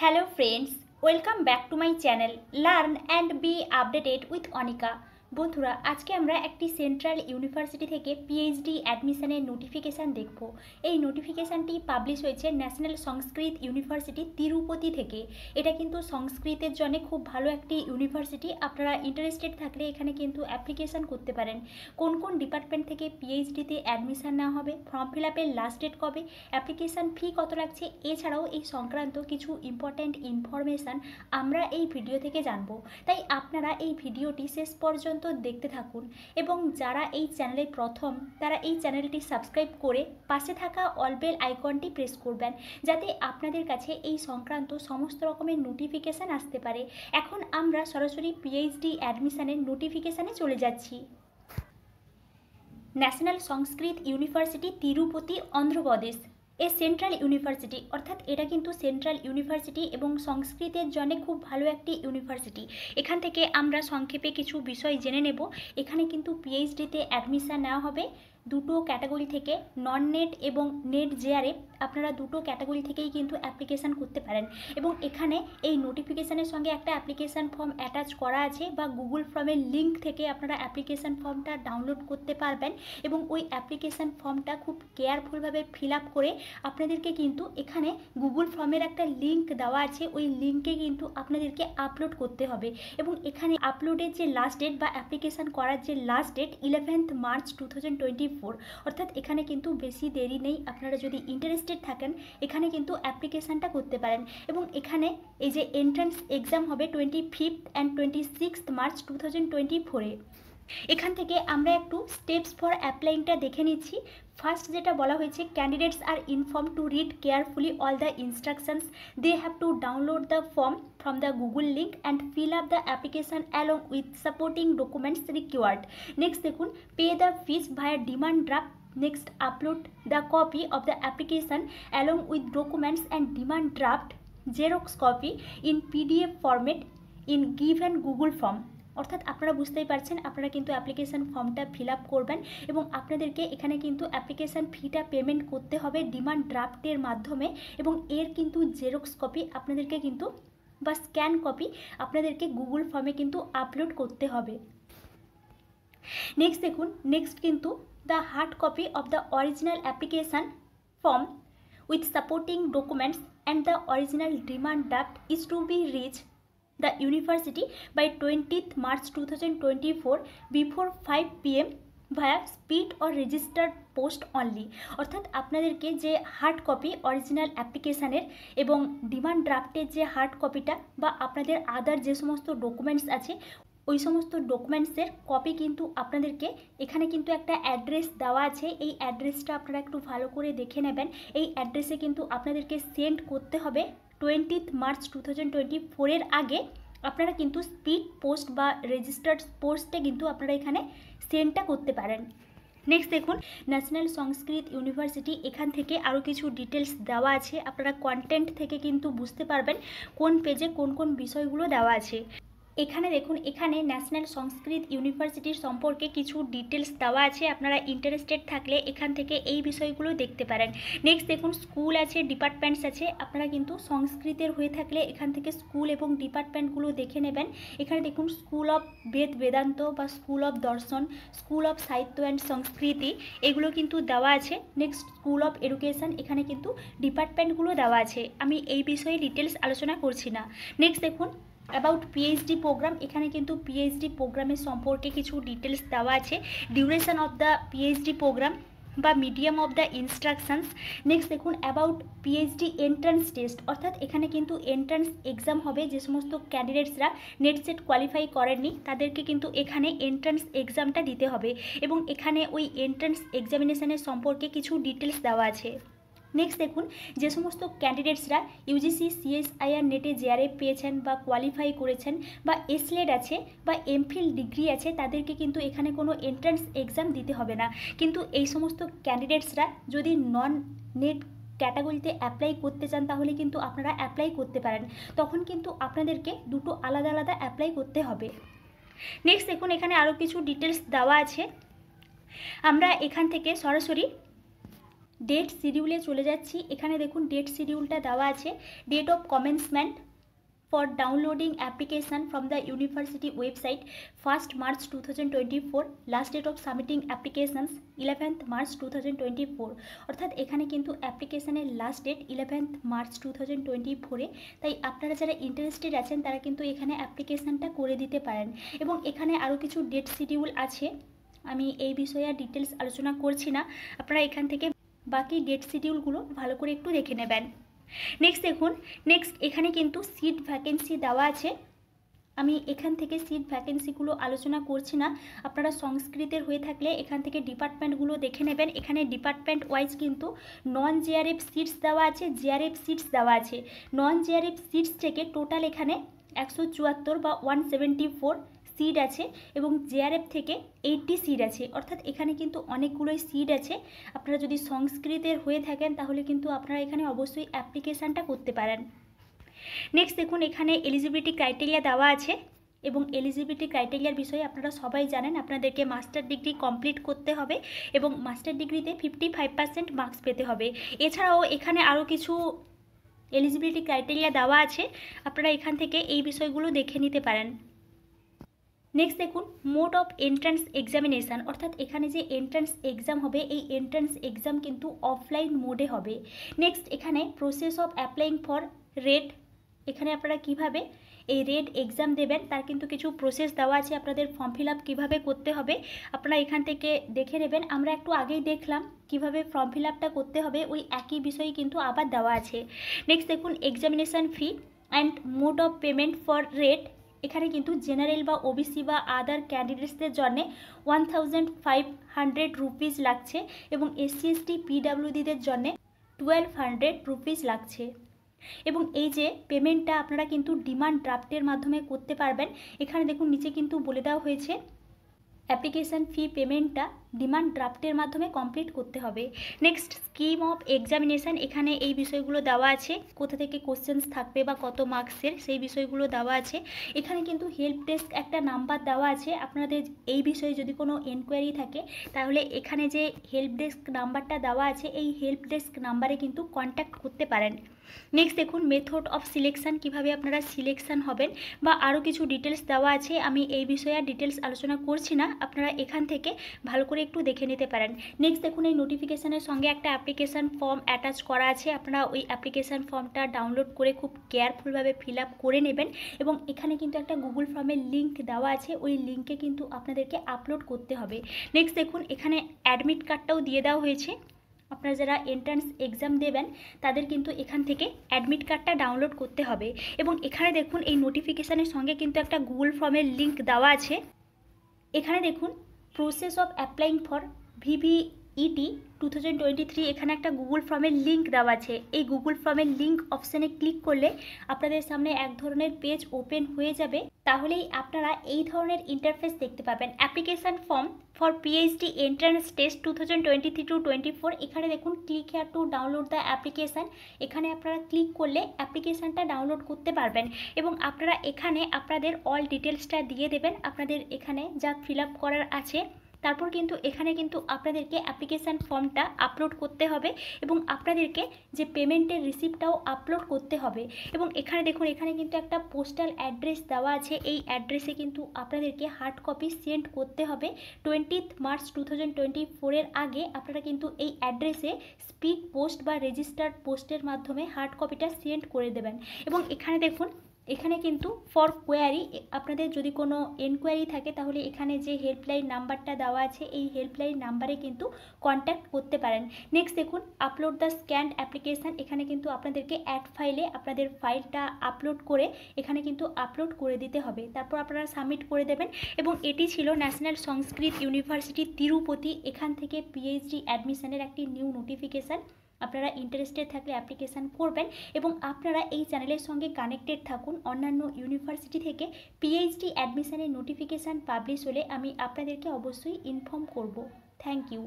Hello friends, welcome back to my channel Learn and be updated with Anika। বন্ধুরা আজকে আমরা একটি central university থেকে পিএইচডি অ্যাডমিশনের নোটিফিকেশান দেখব। এই নোটিফিকেশানটি পাবলিশ হয়েছে ন্যাশনাল সংস্কৃত ইউনিভার্সিটি তিরুপতি থেকে। এটা কিন্তু সংস্কৃতের জন্য খুব ভালো একটি ইউনিভার্সিটি। আপনারা ইন্টারেস্টেড থাকলে এখানে কিন্তু অ্যাপ্লিকেশান করতে পারেন। কোন কোন ডিপার্টমেন্ট থেকে পিএইচডিতে অ্যাডমিশান নেওয়া হবে, ফর্ম ফিল আপের লাস্ট ডেট কবে, অ্যাপ্লিকেশান ফি কত লাগছে, এছাড়াও এই সংক্রান্ত কিছু ইম্পর্ট্যান্ট ইনফরমেশান আমরা এই ভিডিও থেকে জানবো। তাই আপনারা এই ভিডিওটি শেষ পর্যন্ত দেখতে থাকুন এবং যারা এই চ্যানেলে প্রথম তারা এই চ্যানেলটি সাবস্ক্রাইব করে পাশে থাকা অল বেল আইকনটি প্রেস করবেন, যাতে আপনাদের কাছে এই সংক্রান্ত সমস্ত রকমের নোটিফিকেশান আসতে পারে। এখন আমরা সরাসরি পিএইচডি অ্যাডমিশনের নোটিফিকেশানে চলে যাচ্ছি। National Sanskrit university Tirupati Andhra Pradesh a central university, অর্থাৎ এটা কিন্তু সেন্ট্রাল ইউনিভার্সিটি এবং সংস্কৃতের জন্য খুব ভালো একটি ইউনিভার্সিটি। এখান থেকে আমরা সংক্ষেপে কিছু বিষয় জেনে নেব। এখানে কিন্তু পিএইচডিতে অ্যাডমিশান নেওয়া হবে দুটো ক্যাটাগরি থেকে, নন নেট এবং নেট জেআরএফ। আপনারা দুটো ক্যাটাগরি থেকেই কিন্তু অ্যাপ্লিকেশান করতে পারেন এবং এখানে এই নোটিফিকেশানের সঙ্গে একটা অ্যাপ্লিকেশান ফর্ম অ্যাটাচ করা আছে বা গুগল ফর্মের লিঙ্ক থেকে আপনারা অ্যাপ্লিকেশান ফর্মটা ডাউনলোড করতে পারবেন এবং ওই অ্যাপ্লিকেশান ফর্মটা খুব কেয়ারফুলভাবে ফিল আপ করে আপনাদেরকে কিন্তু এখানে গুগল ফর্মের একটা লিঙ্ক দেওয়া আছে, ওই লিঙ্কে কিন্তু আপনাদেরকে আপলোড করতে হবে এবং এখানে আপলোডের যে লাস্ট ডেট বা অ্যাপ্লিকেশান করার যে লাস্ট ডেট 11 মার্চ 2024, অর্থাৎ এখানে কিন্তু বেশি দেরি নেই। আপনারা যদি ইন্টারেস্টেড থাকেন এখানে কিন্তু অ্যাপ্লিকেশানটা করতে পারেন এবং এখানে এই যে এন্ট্রান্স এক্সাম হবে 25 অ্যান্ড 26 মার্চ 2024। এখান থেকে আমরা একটু স্টেপস ফর অ্যাপ্লাইংটা দেখে নিচ্ছি। ফার্স্ট যেটা বলা হয়েছে, candidates are inform to read carefully all the instructions, they have to download the form from the Google link and fill up the application along with supporting documents required. Next দেখুন, pay the fees via demand draft. Next, upload the copy of the application along with documents and demand draft xerox copy in PDF format in given Google form. অর্থাৎ আপনারা বুঝতেই পারছেন, আপনারা কিন্তু application ফর্মটা fill up করবেন এবং আপনাদেরকে এখানে কিন্তু অ্যাপ্লিকেশান ফিটা পেমেন্ট করতে হবে ডিমান্ড ড্রাফটের মাধ্যমে এবং এর কিন্তু জেরক্স কপি আপনাদেরকে কিন্তু বা স্ক্যান কপি আপনাদেরকে গুগল ফর্মে কিন্তু আপলোড করতে হবে। নেক্সট দেখুন, নেক্সট কিন্তু the hard copy of the original application form with supporting documents and the original demand draft is to be reach the university by 20th March 2024 before 5 PM via speed or registered post only। অর্থাৎ আপনাদেরকে যে hard copy original অ্যাপ্লিকেশানের এবং demand ড্রাফটের যে hard কপিটা বা আপনাদের আদার যে সমস্ত ডকুমেন্টস আছে ওই সমস্ত ডকুমেন্টসের কপি কিন্তু আপনাদেরকে এখানে কিন্তু একটা অ্যাড্রেস দেওয়া আছে, এই অ্যাড্রেসটা আপনারা একটু ভালো করে দেখে নেবেন। এই অ্যাড্রেসে কিন্তু আপনাদেরকে সেন্ড করতে হবে 20th মার্চ 2024 আগে। আপনারা কিন্তু স্পিড পোস্ট বা রেজিস্টার্ড পোস্টে কিন্তু আপনারা এখানে সেন্ডটা করতে পারেন। নেক্সট দেখুন, ন্যাশনাল সংস্কৃত ইউনিভার্সিটি, এখান থেকে আরও কিছু ডিটেলস দেওয়া আছে। আপনারা কন্টেন্ট থেকে কিন্তু বুঝতে পারবেন কোন পেজে কোন কোন বিষয়গুলো দেওয়া আছে। এখানে দেখুন, এখানে ন্যাশনাল সংস্কৃত ইউনিভার্সিটির সম্পর্কে কিছু ডিটেলস দেওয়া আছে। আপনারা ইন্টারেস্টেড থাকলে এখান থেকে এই বিষয়গুলো দেখতে পারেন। নেক্সট দেখুন, স্কুল আছে, ডিপার্টমেন্টস আছে। আপনারা কিন্তু সংস্কৃতের হয়ে থাকলে এখান থেকে স্কুল এবং ডিপার্টমেন্টগুলো দেখে নেবেন। এখানে দেখুন, স্কুল অফ বেদ বেদান্ত বা স্কুল অফ দর্শন, স্কুল অফ সাহিত্য অ্যান্ড সংস্কৃতি, এগুলো কিন্তু দেওয়া আছে। নেক্সট, স্কুল অফ এডুকেশন, এখানে কিন্তু ডিপার্টমেন্টগুলো দেওয়া আছে। আমি এই বিষয়ে ডিটেলস আলোচনা করছি না। নেক্সট দেখুন, অ্যাবাউট পিএইচডি প্রোগ্রাম, এখানে কিন্তু পিএইচডি প্রোগ্রামের সম্পর্কে কিছু ডিটেলস দেওয়া আছে। Duration of the PhD program বা medium of the instructions. Next দেখুন, অ্যাবাউট পিএইচডি এন্ট্রান্স টেস্ট, অর্থাৎ এখানে কিন্তু এন্ট্রান্স এক্সাম হবে। যে সমস্ত ক্যান্ডিডেটসরা নেট সেট কোয়ালিফাই করেননি তাদেরকে কিন্তু এখানে এন্ট্রান্স এক্সামটা দিতে হবে এবং এখানে ওই এন্ট্রান্স এক্সামিনেশনের সম্পর্কে কিছু ডিটেলস দেওয়া আছে। নেক্সট দেখুন, যে সমস্ত ক্যান্ডিডেটসরা ইউজিসি সিএসআইআর নেটে জেআরএফ পেয়েছেন বা কোয়ালিফাই করেছেন বা এসলেট আছে বা এমফিল ডিগ্রি আছে তাদেরকে কিন্তু এখানে কোনো এন্ট্রান্স এক্সাম দিতে হবে না। কিন্তু এই সমস্ত ক্যান্ডিডেটসরা যদি নন নেট ক্যাটাগরিতে অ্যাপ্লাই করতে চান তাহলে কিন্তু আপনারা অ্যাপ্লাই করতে পারেন, তখন কিন্তু আপনাদেরকে দুটো আলাদা আলাদা অ্যাপ্লাই করতে হবে। নেক্সট দেখুন, এখানে আরও কিছু ডিটেলস দেওয়া আছে। আমরা এখান থেকে সরাসরি ডেট শিডিউলে চলে যাচ্ছি। এখানে দেখুন ডেট শিডিউলটা দেওয়া আছে। Date of commencement for downloading application from the university website 1st March 2024, last date of submitting applications 11th March 2024। অর্থাৎ এখানে কিন্তু অ্যাপ্লিকেশনের লাস্ট ডেট 11th March 2024 তাই আপনারা যারা ইন্টারেস্টেড আছেন তারা কিন্তু এখানে অ্যাপ্লিকেশানটা করে দিতে পারেন। এবং এখানে আরও কিছু ডেট শিডিউল আছে, আমি এই বিষয়ে আর ডিটেলস আলোচনা করছি না, আপনারা এখান থেকে বাকি ডেট শিডিউলগুলো ভালো করে একটু দেখে নেবেন। নেক্সট দেখুন, এখানে কিন্তু সিট ভ্যাকেন্সি দেওয়া আছে। আমি এখান থেকে সিট ভ্যাকেন্সিগুলো আলোচনা করছি না, আপনারা সংস্কৃতের হয়ে থাকলে এখান থেকে ডিপার্টমেন্টগুলো দেখে নেবেন। এখানে ডিপার্টমেন্ট ওয়াইজ কিন্তু নন জেআরএফ সিটস দেওয়া আছে, জেআরএফ সিটস দেওয়া আছে। নন জেআরএফ সিটস থেকে টোটাল এখানে 174 বা 174 সিট আছে এবং জেআরএফ থেকে 80 সিট আছে। অর্থাৎ এখানে কিন্তু অনেকগুলোই সিট আছে। আপনারা যদি সংস্কৃতের হয়ে থাকেন তাহলে কিন্তু আপনারা এখানে অবশ্যই অ্যাপ্লিকেশানটা করতে পারেন। নেক্সট দেখুন, এখানে এলিজিবিলিটি ক্রাইটেরিয়া দেওয়া আছে এবং এলিজিবিলিটি ক্রাইটেরিয়ার বিষয়ে আপনারা সবাই জানেন, আপনাদেরকে মাস্টার ডিগ্রি কমপ্লিট করতে হবে এবং মাস্টার ডিগ্রিতে 55% মার্কস পেতে হবে। এছাড়াও এখানে আরও কিছু এলিজিবিলিটি ক্রাইটেরিয়া দেওয়া আছে, আপনারা এখান থেকে এই বিষয়গুলো দেখে নিতে পারেন। নেক্সট দেখুন, মোড অফ এন্ট্রান্স এক্সামিনেশান, অর্থাৎ এখানে যে এন্ট্রান্স এক্সাম হবে এই এন্ট্রান্স এক্সাম কিন্তু অফলাইন মোডে হবে। নেক্সট এখানে process of applying for red, এখানে আপনারা কিভাবে এই রেড এক্সাম দেবেন তার কিন্তু কিছু প্রসেস দেওয়া আছে, আপনাদের ফর্ম ফিল আপ কীভাবে করতে হবে আপনারা এখান থেকে দেখে নেবেন। আমরা একটু আগেই দেখলাম কিভাবে ফর্ম ফিল আপটা করতে হবে, ওই একই বিষয়ই কিন্তু আবার দেওয়া আছে। নেক্সট দেখুন, examination fee and mode of payment for red, এখানে কিন্তু জেনারেল বা ওবিসি বা আদার ক্যান্ডিডেটসদের জন্য 1500 রুপিস লাগছে এবং এসসি এসটি পিডাব্লিউডিদের জন্য 1200 রুপিস লাগছে। এবং এই যে পেমেন্টটা আপনারা কিন্তু ডিমান্ড ড্রাফটের মাধ্যমে করতে পারবেন। এখানে দেখুন নিচে কিন্তু বলে দেওয়া হয়েছে অ্যাপ্লিকেশান ফি পেমেন্টটা ডিমান্ড ড্রাফটের মাধ্যমে কমপ্লিট করতে হবে। নেক্সট স্কিম অফ এক্সামিনেশান, এখানে এই বিষয়গুলো দেওয়া আছে, কোথা থেকে কোশ্চেন্স থাকবে বা কত মার্কসের সেই বিষয়গুলো দেওয়া আছে। এখানে কিন্তু হেল্প ডেস্ক একটা নাম্বার দেওয়া আছে, আপনাদের এই বিষয়ে যদি কোনো এনকোয়ারি থাকে তাহলে এখানে যে হেল্প ডেস্ক নাম্বারটা দেওয়া আছে এই হেল্প ডেস্ক নাম্বারে কিন্তু কন্ট্যাক্ট করতে পারেন। নেক্সট দেখুন, মেথড অফ সিলেকশান, কিভাবে আপনারা সিলেকশান হবেন বা আরও কিছু ডিটেলস দেওয়া আছে, আমি এই বিষয়ে আর ডিটেলস আলোচনা করছি না, আপনারা এখান থেকে ভালো করে একটু দেখে নিতে পারেন। নেক্সট দেখুন, এই নোটিফিকেশানের সঙ্গে একটা অ্যাপ্লিকেশান ফর্ম অ্যাটাচ করা আছে, আপনারা ওই অ্যাপ্লিকেশান ফর্মটা ডাউনলোড করে খুব কেয়ারফুলভাবে ফিল আপ করে নেবেন এবং এখানে কিন্তু একটা গুগল ফর্মের লিঙ্ক দেওয়া আছে, ওই লিঙ্কে কিন্তু আপনাদেরকে আপলোড করতে হবে। নেক্সট দেখুন, এখানে অ্যাডমিট কার্ডটাও দিয়ে দেওয়া হয়েছে, আপনারা যারা এন্ট্রান্স এক্সাম দেবেন তাদের কিন্তু এখান থেকে অ্যাডমিট কার্ডটা ডাউনলোড করতে হবে। এবং এখানে দেখুন এই নোটিফিকেশানের সঙ্গে কিন্তু একটা গুগল ফর্মের লিঙ্ক দেওয়া আছে। এখানে দেখুন প্রসেস অফ অ্যাপ্লাইং ফর ভিভিইটি 2023, এখানে একটা গুগল ফর্মের লিঙ্ক দেওয়া আছে। এই গুগল ফর্মের লিঙ্ক অপশানে ক্লিক করলে আপনাদের সামনে এক ধরনের পেজ ওপেন হয়ে যাবে, তাহলেই আপনারা এই ধরনের ইন্টারফেস দেখতে পাবেন। Application form for PhD entrance test 2023-24, এখানে দেখুন click here two download the application, এখানে আপনারা ক্লিক করলে অ্যাপ্লিকেশানটা ডাউনলোড করতে পারবেন এবং আপনারা এখানে আপনাদের অল ডিটেলসটা দিয়ে দেবেন, আপনাদের এখানে যা ফিল আপ করার আছে। তারপর কিন্তু এখানে কিন্তু আপনাদেরকে অ্যাপ্লিকেশান ফর্মটা আপলোড করতে হবে এবং আপনাদেরকে যে পেমেন্টের রিসিপ্টটাও আপলোড করতে হবে। এবং এখানে দেখুন এখানে কিন্তু একটা পোস্টাল অ্যাড্রেস দেওয়া আছে, এই অ্যাড্রেসে কিন্তু আপনাদেরকে হার্ড কপি সেন্ড করতে হবে। 20 মার্চ 2024 আগে আপনারা কিন্তু এই অ্যাড্রেসে স্পিড পোস্ট বা রেজিস্টার্ড পোস্টের মাধ্যমে হার্ড কপিটা সেন্ড করে দেবেন। এবং এখানে দেখুন এখানে কিন্তু ফর কোয়ারি, আপনাদের যদি কোনো এনকোয়ারি থাকে তাহলে এখানে যে হেল্পলাইন নাম্বারটা দেওয়া আছে এই হেল্পলাইন নাম্বারে কিন্তু কন্ট্যাক্ট করতে পারেন। নেক্সট দেখুন আপলোড দ্য স্ক্যান্ড অ্যাপ্লিকেশান, এখানে কিন্তু আপনাদেরকে অ্যাড ফাইলে আপনাদের ফাইলটা আপলোড করে এখানে কিন্তু আপলোড করে দিতে হবে, তারপর আপনারা সাবমিট করে দেবেন। এবং এটি ছিল ন্যাশনাল সংস্কৃত ইউনিভার্সিটি তিরুপতি, এখান থেকে পিএইচডি অ্যাডমিশনের একটি নিউ নোটিফিকেশান। আপনারা ইন্টারেস্টেড থাকলে অ্যাপ্লিকেশান করবেন এবং আপনারা এই চ্যানেলের সঙ্গে কানেক্টেড থাকুন। অন্যান্য ইউনিভার্সিটি থেকে পিএইচডি অ্যাডমিশনের নোটিফিকেশান পাবলিশ হলে আমি আপনাদেরকে অবশ্যই ইনফর্ম করব। Thank you.